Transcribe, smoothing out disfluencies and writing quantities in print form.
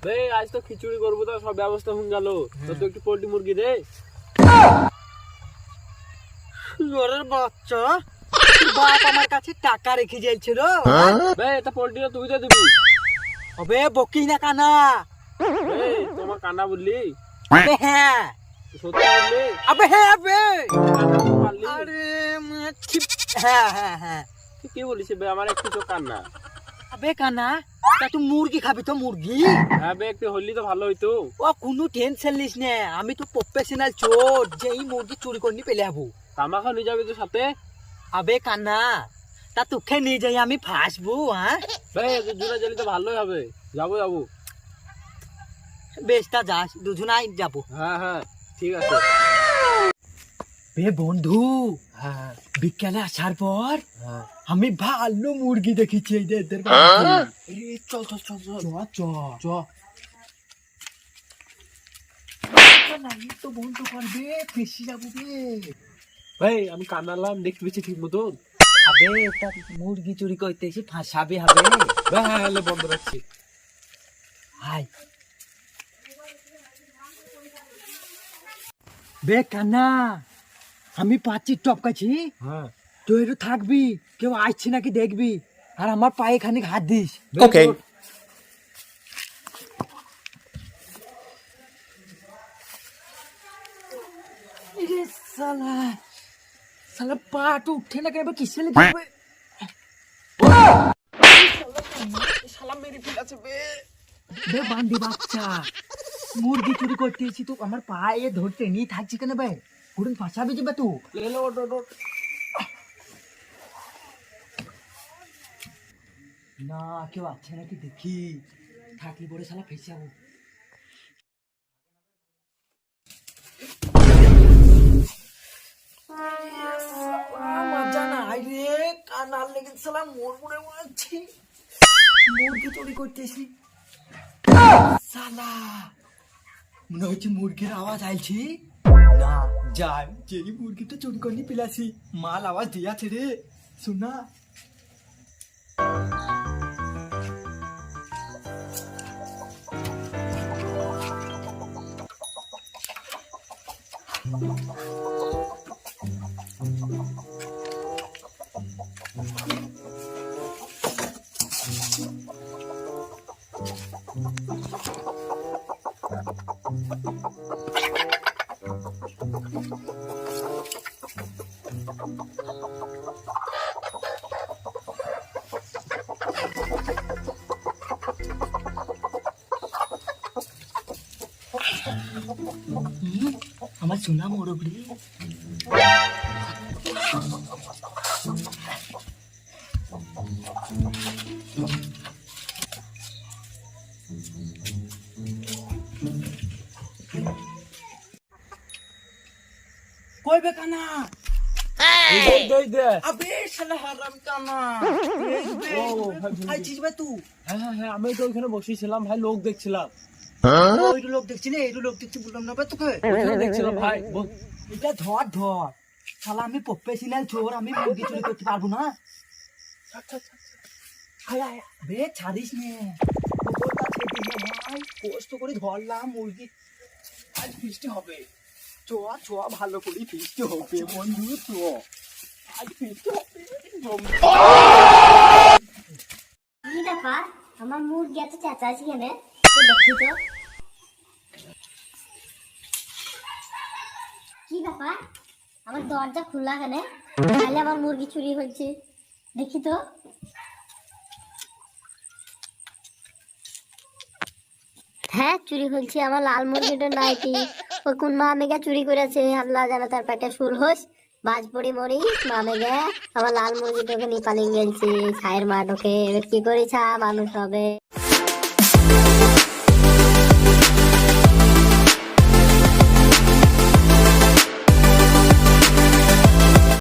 বে আজ তো খিচুড়ি করবো, তো সব ব্যবস্থা হয়ে গেল। তো তুই একটু পোল্ট্রি মুরগি দে। ওরে বাচ্চা, বাপ আমার কাছে টাকা রেখে যাইছিল। বে এটা পোল্ট্রিটা তুই তো দিবি। হবে বকি না কানা। বে তোমার কান্না বললি? আবে হ্যাঁ, সত্যি বললি? আবে হ্যাঁ, আবে কান্না তো পারলি। আরে হ্যাঁ হ্যাঁ হ্যাঁ। তুই কি বলিস বে? আমার একটু তো কান্না। আবে কানা, তা তুই মুরগি খাবি তো মুরগি? হ্যাঁ বে, একটু হলি তো ভালো হইতো। ও কোনো টেনশন নিস না, আমি তো প্রফেশনাল চোর, যে এই মুরগি চুরি করে নিয়ে পেলে যাবো। তামাখা নিয়ে যাবি তো সাথে? আবে কানা, তা তোকে নিয়ে যাই আমি ফাঁসবো? হ্যাঁ বে দুজনে গেলে তো ভালোই হবে। যাবো যাবো। বেশ, তা যাস, দুজনাই যাবো। হ্যাঁ হ্যাঁ ঠিক আছে। বে বন্ধু, হ্যাঁ বিকেলে আসার পর হ্যাঁ। আমি ভালো মুরগি দেখেছি এদের চল চল চল চল চ চ। তো বন্ধু করবে, ফেসে যাবো বে। ভাই আমি কান্নালাম, দেখতে পেয়েছি ঠিক মতন? আবে তা মুরগি চুরি করতে এসে ফাঁসাবে হবে। হ্যাঁ হ্যাঁ হলে বন্ধ রাখছি। হাই বে কান্না, আমি পাচ্ছি টপকাছি, হ্যাঁ তো একটু থাকবি, কেউ আসছে নাকি দেখবি, আর আমার পায়ে খানিক হাত দিস। ওকে। এরে শালা, শালা পাটা উঠে না কেন, এবার কিসে লেগে শালা মেরে ফেলেছে বে। বে বান্দি বাচ্চা, মুরগি চুরি করতে এসেছি তো আমার পায়ে ধরতে নিয়ে থাকছি কেন বে? ঘুরে ফাঁসাবি যাবে তো। লেলো ওট ওট ওট। না কেউ আছে নাকি দেখি, থাকলে পরে শালা ফেসে যাবো। মজা নাই রে, কানার লেগে শালা মোর মনে মরছি। মুরগি চুরি করতেছি শালা, মনে হচ্ছে মুরগির আওয়াজ আইছি না। যাই, যেই মুরগিটা চুরি করে নিয়ে পেলাছি, মাল আওয়াজ দিয়াছে রে, শোনা। আমার সোনা মোরগলি, কই বে কানা? দে দে দে। আবে শালা হারাম কানা, ও ভাই আইছিস বে তুই? হ্যাঁ হ্যাঁ হ্যাঁ, আমি তো ওইখানে বসেছিলাম ভাই, লোক দেখছিলাম। ওই লোক দেখছি না, এই লোক দেখছি বললাম না বে তোকে। ওইখানে দেখছিলাম ভাই। এটা ধর ধর, শালা আমি প্রফেশনাল চোর, আমি মুরগি চুরি করতে পারবো না। আয় আয় বে, ছাড়িস নে, কুকুরটা ছেড়ে দে ভাই, কষ্ট করে ধরলাম মুরগি। আজ বৃষ্টি হবে। চ চ, ভালো করে ফিস্ট হবে বন্ধু, চ আজ ফিস্ট হবে। কি ব্যাপার, আমার মুরগি এত চেঁচাচ্ছি কেন? তো দেখি তো কি ব্যাপার, আমার দরজা খোলা কেন? তাহলে আমার মুরগি চুরি হচ্ছে, দেখি তো। হ্যাঁ চুরি হচ্ছে, আমার লাল মুরগিটা নাই কি? ও কোন মা মেঘা চুরি করেছে, আল্লাহ জানে, তার পেটে সুর হোস, বাজ পড়ি মরি মা মেঘা। আমার লাল মুরগিটাকে নিয়ে পালিয়ে গেছে, ছায়ের মাঠকে, এবার কি করেছা মানুষ হবে।